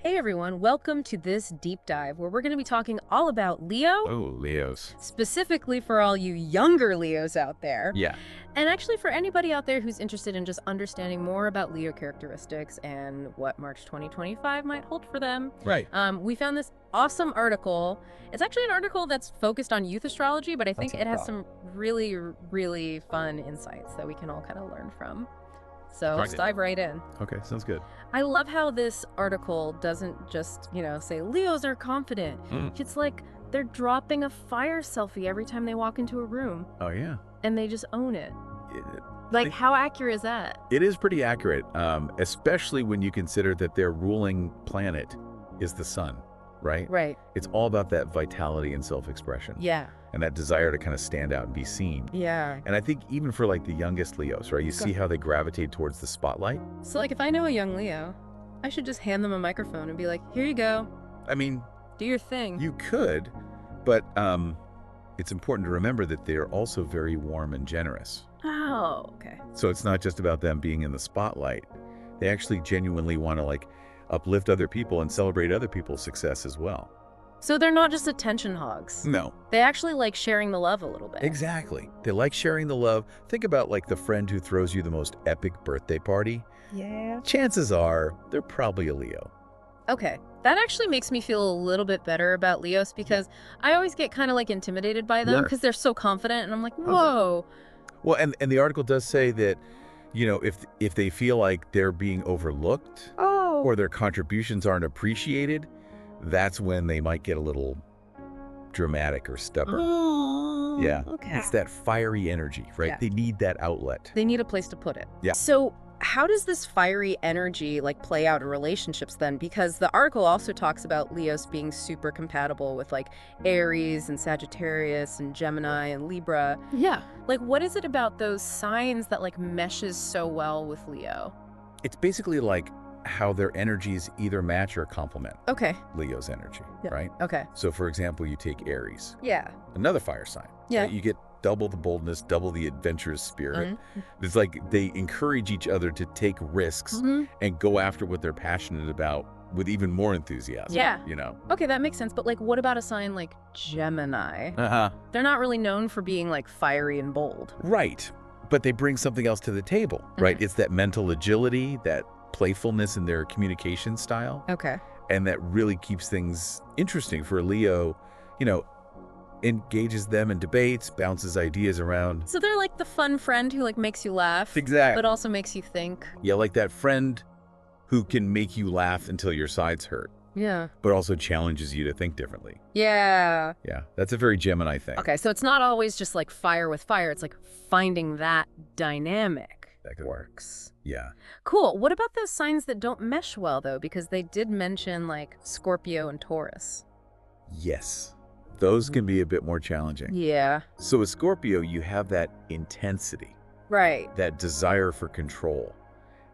Hey everyone, welcome to this deep dive where we're going to be talking all about Leo, Oh, Leos. specifically for all you younger Leos out there, Yeah. and actually for anybody out there who's interested in just understanding more about Leo characteristics and what March 2025 might hold for them. Right. We found this awesome article. It's actually an article that's focused on youth astrology, but I think it has some really, really fun insights that we can all kind of learn from. So let's dive right in. Okay, sounds good. I love how this article doesn't just, say Leos are confident. It's like they're dropping a fire selfie every time they walk into a room Oh, yeah. and they just own it. It, Like, how accurate is that? it is pretty accurate, especially when you consider that their ruling planet is the sun, right? Right. It's all about that vitality and self-expression. Yeah. And that desire to kind of stand out and be seen. Yeah. And I think even for like the youngest Leos, right? You see how they gravitate towards the spotlight? So, like, if I know a young Leo, I should just hand them a microphone and be like, here you go. I mean, Do your thing. you could, but it's important to remember that they're also very warm and generous. Oh, okay. So it's not just about them being in the spotlight. They actually genuinely want to like uplift other people and celebrate other people's success as well. So they're not just attention hogs. No, They actually like sharing the love a little bit. exactly. They like sharing the love. Think about like the friend who throws you the most epic birthday party. Yeah. Chances are they're probably a Leo. Okay. That actually makes me feel a little bit better about Leos because I always get kind of like intimidated by them Yeah. because they're so confident and I'm like, whoa. Well, and the article does say that, if they feel like they're being overlooked Oh. or their contributions aren't appreciated, that's when they might get a little dramatic or stubborn. Oh. Yeah. Okay. It's that fiery energy, right? Yeah. They need that outlet. They need a place to put it. Yeah. So how does this fiery energy like play out in relationships then? Because the article also talks about Leos being super compatible with like Aries and Sagittarius and Gemini and Libra. Yeah. Like, what is it about those signs that like meshes so well with Leo? It's basically like how their energies either match or complement Okay. Leo's energy, Yeah. right? Okay. So for example, you take Aries, Yeah. another fire sign. Yeah. Right? You get double the boldness, double the adventurous spirit. Mhm. It's like they encourage each other to take risks Mhm. and go after what they're passionate about with even more enthusiasm. Yeah. Okay, that makes sense. But like, what about a sign like Gemini? Uh-huh. They're not really known for being like fiery and bold. Right. But they bring something else to the table, right? Mhm. It's that mental agility, that playfulness in their communication style. Okay. And that really keeps things interesting for a Leo, engages them in debates, bounces ideas around. So they're like the fun friend who like makes you laugh, Exactly. but also makes you think. Yeah, like that friend who can make you laugh until your sides hurt, Yeah. but also challenges you to think differently. Yeah. Yeah, that's a very Gemini thing. Okay, so it's not always just like fire with fire. It's like finding that dynamic That could work. works. Yeah. Cool. What about those signs that don't mesh well though? Because they did mention like Scorpio and Taurus. Yes. Those can be a bit more challenging. Yeah. So with Scorpio, you have that intensity, Right. that desire for control.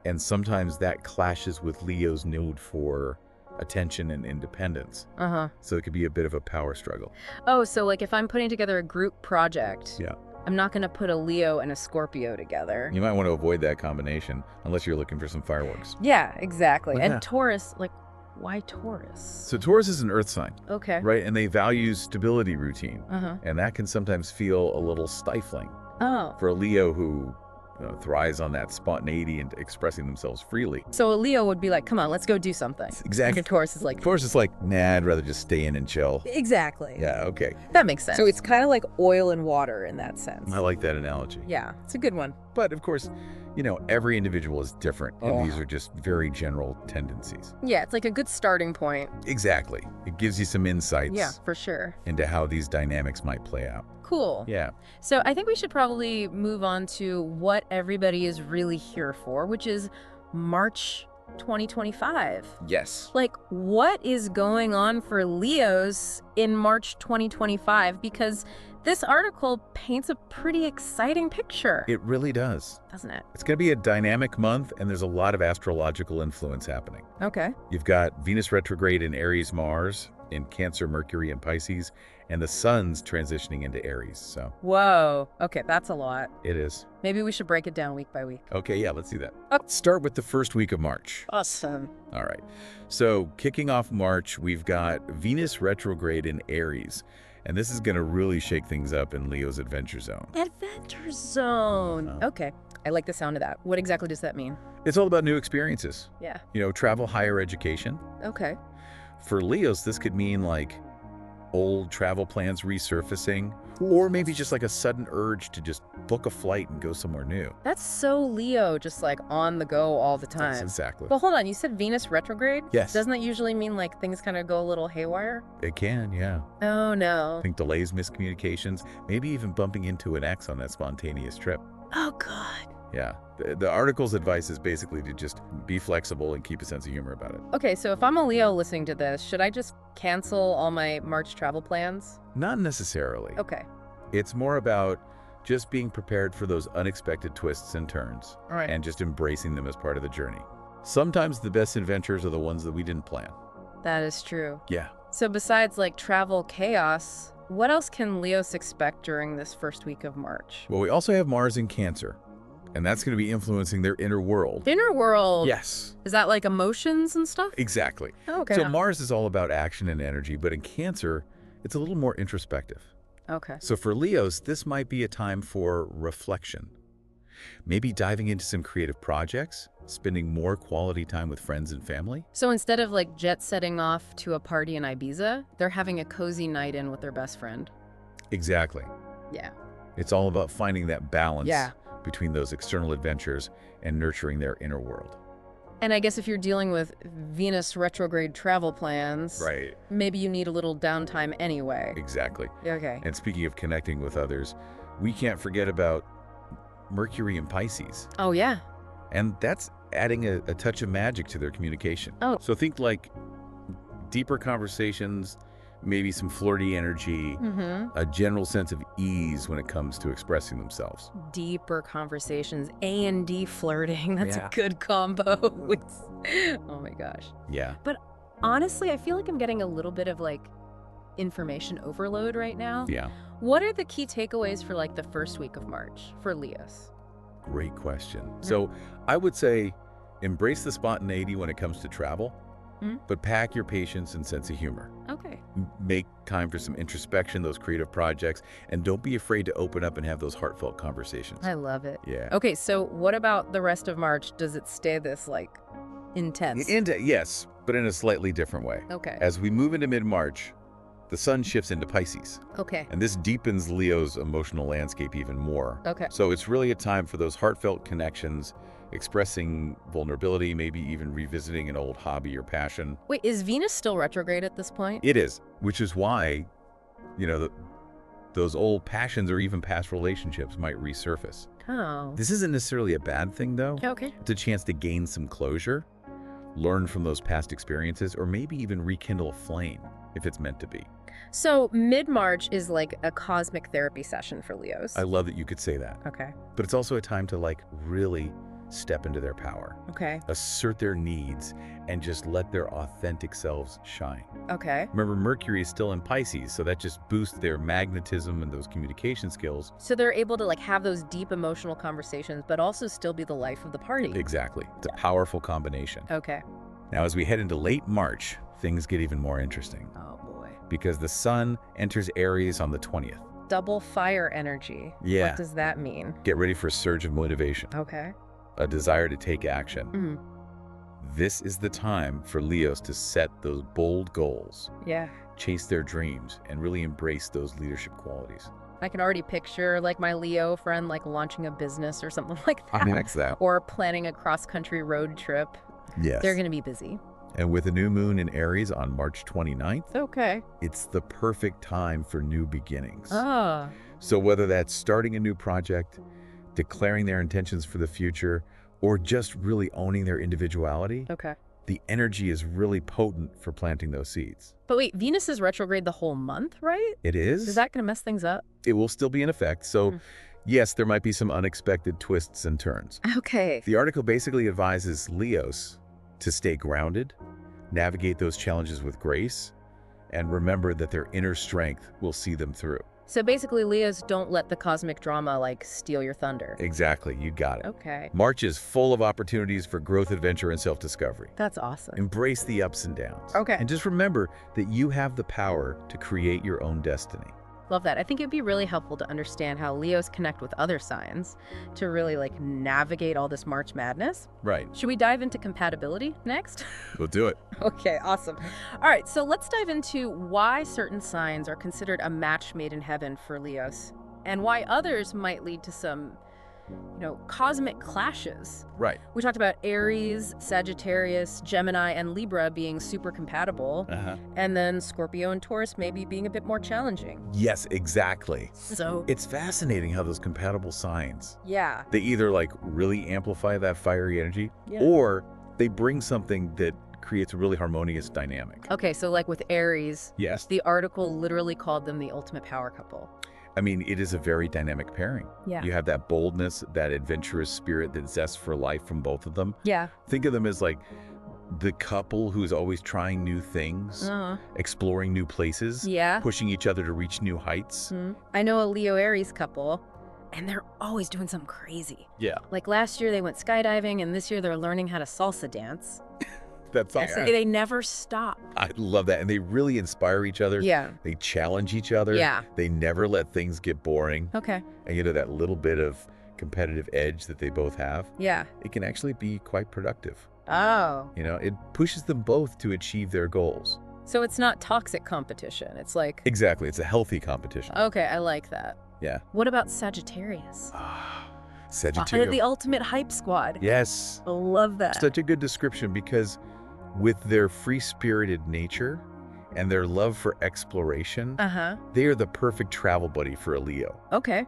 And sometimes that clashes with Leo's need for attention and independence. Uh-huh. So it could be a bit of a power struggle. Oh, so like if I'm putting together a group project, Yeah. I'm not going to put a Leo and a Scorpio together. You might want to avoid that combination unless you're looking for some fireworks. Yeah, exactly. Yeah. And Taurus, like, why Taurus? So Taurus is an earth sign, Okay. right? And they value stability routine. Uh-huh. And that can sometimes feel a little stifling Oh. for a Leo who thrives on that spontaneity and expressing themselves freely. So a Leo would be like, come on, let's go do something. Exactly. And Taurus is like, Taurus is like, nah, I'd rather just stay in and chill. exactly. Yeah, okay. That makes sense. So it's kind of like oil and water in that sense. I like that analogy. Yeah, it's a good one. But of course, every individual is different, and these are just very general tendencies. Yeah, it's like a good starting point. Exactly. It gives you some insights Yeah, for sure. into how these dynamics might play out. Cool. Yeah. So I think we should probably move on to what everybody is really here for, which is March 2025. Yes. Like, what is going on for Leos in March 2025? Because This article paints a pretty exciting picture, It really does. doesn't it? It's going to be a dynamic month, and there's a lot of astrological influence happening. Okay. You've got Venus retrograde in Aries, Mars, in Cancer, Mercury, and Pisces, and the sun's transitioning into Aries. So Whoa. Okay, that's a lot. it is. Maybe we should break it down week by week. Okay, yeah, let's do that. Okay. Let's start with the first week of March. Awesome. All right. So kicking off March, we've got Venus retrograde in Aries. And this is going to really shake things up in Leo's adventure zone. Adventure zone. Oh. Okay. I like the sound of that. What exactly does that mean? It's all about new experiences. Yeah. Travel, higher education. Okay. For Leos, this could mean like old travel plans resurfacing, or maybe just like a sudden urge to just book a flight and go somewhere new. That's so Leo, just like on the go all the That's time. exactly. But hold on, you said Venus retrograde? Yes. Doesn't that usually mean like things kind of go a little haywire? It can, yeah. Oh no. I think delays, miscommunications, maybe even bumping into an ex on that spontaneous trip. Oh God. Yeah. The article's advice is basically to just be flexible and keep a sense of humor about it. Okay, so if I'm a Leo listening to this, should I just cancel all my March travel plans? Not necessarily. Okay. It's more about just being prepared for those unexpected twists and turns, All right. and just embracing them as part of the journey. Sometimes the best adventures are the ones that we didn't plan. That is true. Yeah. So besides like travel chaos, what else can Leos expect during this first week of March? Well, we also have Mars in Cancer, and that's going to be influencing their inner world. Inner world. Yes, Is that like emotions and stuff? exactly. Oh, okay. So Mars is all about action and energy, but in Cancer, it's a little more introspective. Okay. So for Leos, this might be a time for reflection. Maybe diving into some creative projects, spending more quality time with friends and family. So instead of like jet setting off to a party in Ibiza, they're having a cozy night in with their best friend. Exactly. Yeah. It's all about finding that balance Yeah. between those external adventures and nurturing their inner world. And I guess if you're dealing with Venus retrograde travel plans, Right. maybe you need a little downtime anyway. Exactly. Okay. And speaking of connecting with others, we can't forget about Mercury in Pisces. Oh, yeah. And that's adding a touch of magic to their communication. Oh. So think like deeper conversations, maybe some flirty energy, Mm-hmm. a general sense of ease when it comes to expressing themselves. Deeper conversations, A&D flirting. That's Yeah. a good combo. Oh my gosh. Yeah. Honestly, I feel like I'm getting a little bit of like information overload right now. Yeah. What are the key takeaways for like the first week of March for Leos? Great question. So I would say embrace the spontaneity when it comes to travel, Mhm. but pack your patience and sense of humor. Okay. Make time for some introspection, those creative projects, and don't be afraid to open up and have those heartfelt conversations. I love it. Yeah. Okay, so what about the rest of March? Does it stay this like intense? Yes, but in a slightly different way. Okay. As we move into mid-March, the sun shifts into Pisces, Okay. and this deepens Leo's emotional landscape even more. Okay. So it's really a time for those heartfelt connections, expressing vulnerability, maybe even revisiting an old hobby or passion. Wait, is Venus still retrograde at this point? It is, which is why, those old passions or even past relationships might resurface. Oh. This isn't necessarily a bad thing, though. Okay. It's a chance to gain some closure, learn from those past experiences, or maybe even rekindle a flame if it's meant to be. So mid-March is like a cosmic therapy session for Leos. I love that you could say that. Okay. But it's also a time to really step into their power, Okay. assert their needs, and just let their authentic selves shine. Okay. Remember, Mercury is still in Pisces, so that just boosts their magnetism and those communication skills. So they're able to like have those deep emotional conversations, but also still be the life of the party. Exactly. It's a powerful combination. Okay. Now, as we head into late March, things get even more interesting Oh boy. because the sun enters Aries on the 20th. Double fire energy. Yeah. What does that mean? Get ready for a surge of motivation, Okay. a desire to take action. Mhm. This is the time for Leos to set those bold goals, Yeah. chase their dreams, and really embrace those leadership qualities. I can already picture like my Leo friend like launching a business or something like that. Next that. Or planning a cross-country road trip. Yes. They're going to be busy. And with a new moon in Aries on March 29th, Okay. it's the perfect time for new beginnings. Ah. So whether that's starting a new project, declaring their intentions for the future, or just really owning their individuality, Okay. the energy is really potent for planting those seeds. But wait, Venus is retrograde the whole month, right? It is? Is that going to mess things up? It will still be in effect, so yes, there might be some unexpected twists and turns. Okay. The article basically advises Leos to stay grounded, navigate those challenges with grace, and remember that their inner strength will see them through. So basically, Leos, don't let the cosmic drama, like, steal your thunder. Exactly, you got it. Okay. March is full of opportunities for growth, adventure, and self-discovery. That's awesome. Embrace the ups and downs. Okay. And just remember that you have the power to create your own destiny. Love that. I think it'd be really helpful to understand how Leos connect with other signs to really, like, navigate all this March madness. Right. Should we dive into compatibility next? We'll do it. Okay, awesome. All right, so let's dive into why certain signs are considered a match made in heaven for Leos, and why others might lead to some, cosmic clashes. Right. We talked about Aries, Sagittarius, Gemini, and Libra being super compatible, and then Scorpio and Taurus maybe being a bit more challenging. Yes, exactly. So It's fascinating how those compatible signs, yeah. they either like really amplify that fiery energy, Yeah. or they bring something that creates a really harmonious dynamic. Okay, so like with Aries, Yes. the article literally called them the ultimate power couple. I mean, it is a very dynamic pairing. Yeah. You have that boldness, that adventurous spirit, that zest for life from both of them. Yeah. Think of them as like the couple who's always trying new things, exploring new places, Yeah. pushing each other to reach new heights. I know a Leo-Aries couple, and they're always doing something crazy. Yeah. Like last year they went skydiving, and this year they're learning how to salsa dance. That's They never stop. I love that. And they really inspire each other. Yeah. They challenge each other. Yeah. They never let things get boring. Okay. And that little bit of competitive edge that they both have, Yeah. it can actually be quite productive. Oh. It pushes them both to achieve their goals. So it's not toxic competition. It's like, Exactly. It's a healthy competition. okay, I like that. Yeah. What about Sagittarius? Sagittarius. The ultimate hype squad. Yes. I love that. Such a good description, because with their free-spirited nature and their love for exploration, they are the perfect travel buddy for a Leo. Okay.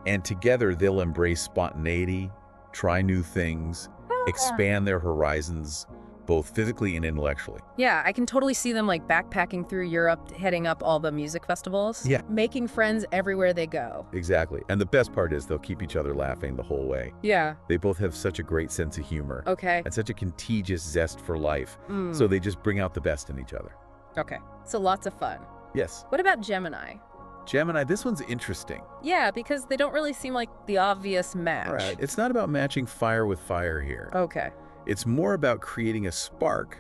And together they'll embrace spontaneity, try new things, expand their horizons, both physically and intellectually. Yeah, I can totally see them like backpacking through Europe, heading up all the music festivals. Yeah. Making friends everywhere they go. Exactly. And the best part is they'll keep each other laughing the whole way. Yeah. They both have such a great sense of humor. Okay. And such a contagious zest for life. So they just bring out the best in each other. Okay. So lots of fun. Yes. What about Gemini? Gemini, this one's interesting. Yeah, because they don't really seem like the obvious match. Right. It's not about matching fire with fire here. Okay. It's more about creating a spark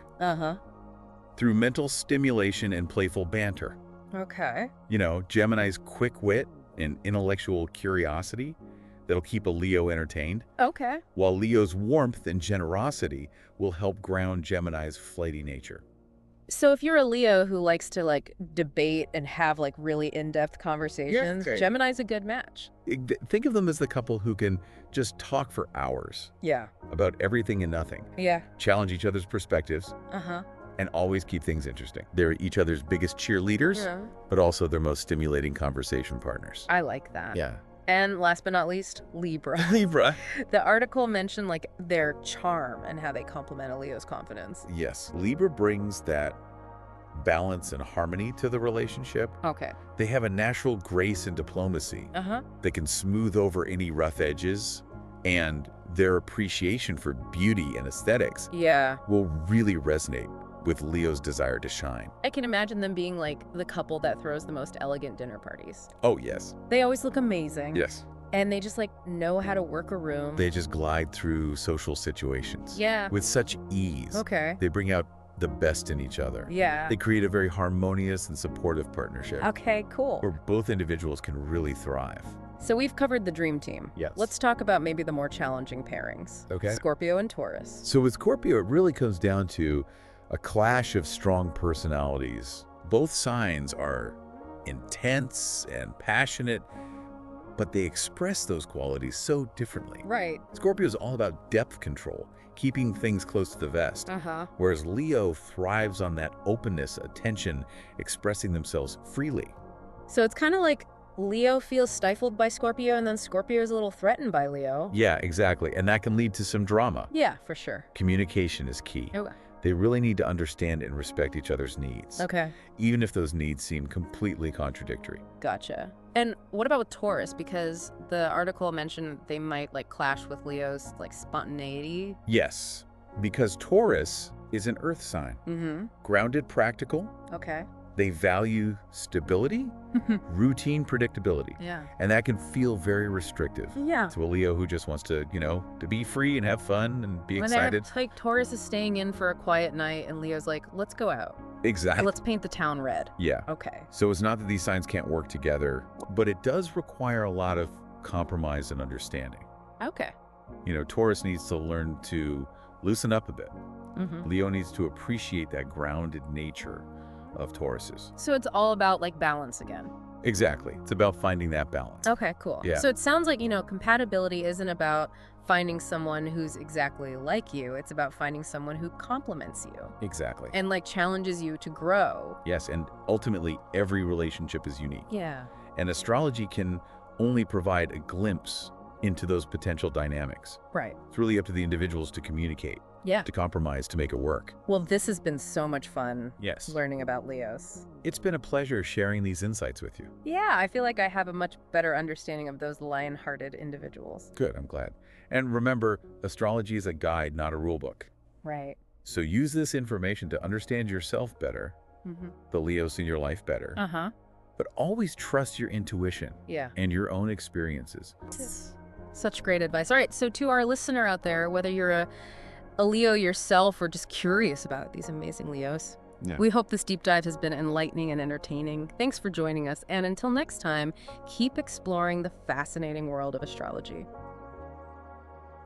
through mental stimulation and playful banter. Okay. Gemini's quick wit and intellectual curiosity that'll keep a Leo entertained, Okay. while Leo's warmth and generosity will help ground Gemini's flighty nature. So if you're a Leo who likes to like debate and have like really in-depth conversations, okay. Gemini's a good match. Think of them as the couple who can just talk for hours Yeah. about everything and nothing, Yeah. challenge each other's perspectives, and always keep things interesting. They're each other's biggest cheerleaders, Yeah. but also their most stimulating conversation partners. I like that. Yeah. And last but not least, Libra. Libra. The article mentioned like their charm and how they complement a Leo's confidence. Yes, Libra brings that balance and harmony to the relationship. Okay. They have a natural grace and diplomacy that can smooth over any rough edges, and their appreciation for beauty and aesthetics Yeah. will really resonate with Leo's desire to shine. I can imagine them being like the couple that throws the most elegant dinner parties. Oh, yes. They always look amazing. Yes. And they just like know how to work a room. They just glide through social situations Yeah. with such ease. Okay. They bring out the best in each other. Yeah. They create a very harmonious and supportive partnership Okay, cool. where both individuals can really thrive. So we've covered the dream team. Yes. Let's talk about maybe the more challenging pairings. Okay. Scorpio and Taurus. So with Scorpio, it really comes down to a clash of strong personalities. Both signs are intense and passionate, but they express those qualities so differently. Right. Scorpio is all about depth control, keeping things close to the vest, whereas Leo thrives on that openness, attention, expressing themselves freely. So it's kind of like Leo feels stifled by Scorpio, and then Scorpio is a little threatened by Leo. Yeah, exactly. And that can lead to some drama. Yeah, for sure. Communication is key. Okay. They really need to understand and respect each other's needs, Okay. even if those needs seem completely contradictory. Gotcha. And what about with Taurus? Because the article mentioned they might like clash with Leo's like spontaneity. Yes, because Taurus is an earth sign. Mm-hmm. Grounded, practical. Okay. They value stability, routine, predictability. Yeah. And that can feel very restrictive Yeah. to a Leo who just wants to, to be free and have fun and be excited. It's like Taurus is staying in for a quiet night and Leo's like, let's go out. Exactly. Let's paint the town red. Yeah. Okay. So it's not that these signs can't work together, but it does require a lot of compromise and understanding. Okay. Taurus needs to learn to loosen up a bit. Mm-hmm. Leo needs to appreciate that grounded nature of Tauruses. So it's all about like balance again. Exactly. It's about finding that balance. Okay, cool. Yeah. So it sounds like, compatibility isn't about finding someone who's exactly like you. It's about finding someone who complements you Exactly. and like challenges you to grow. Yes, and ultimately every relationship is unique. Yeah. And astrology can only provide a glimpse into those potential dynamics. Right. It's really up to the individuals to communicate, Yeah. to compromise, to make it work. Well, this has been so much fun Yes. learning about Leos. It's been a pleasure sharing these insights with you. Yeah, I feel like I have a much better understanding of those lion-hearted individuals. Good, I'm glad. And remember, astrology is a guide, not a rule book. Right. So use this information to understand yourself better, Mm-hmm. the Leos in your life better, Uh-huh. but always trust your intuition Yeah. and your own experiences. Such great advice. All right, so to our listener out there, whether you're a Leo yourself or just curious about these amazing Leos, Yeah. we hope this deep dive has been enlightening and entertaining. Thanks for joining us, and until next time, keep exploring the fascinating world of astrology.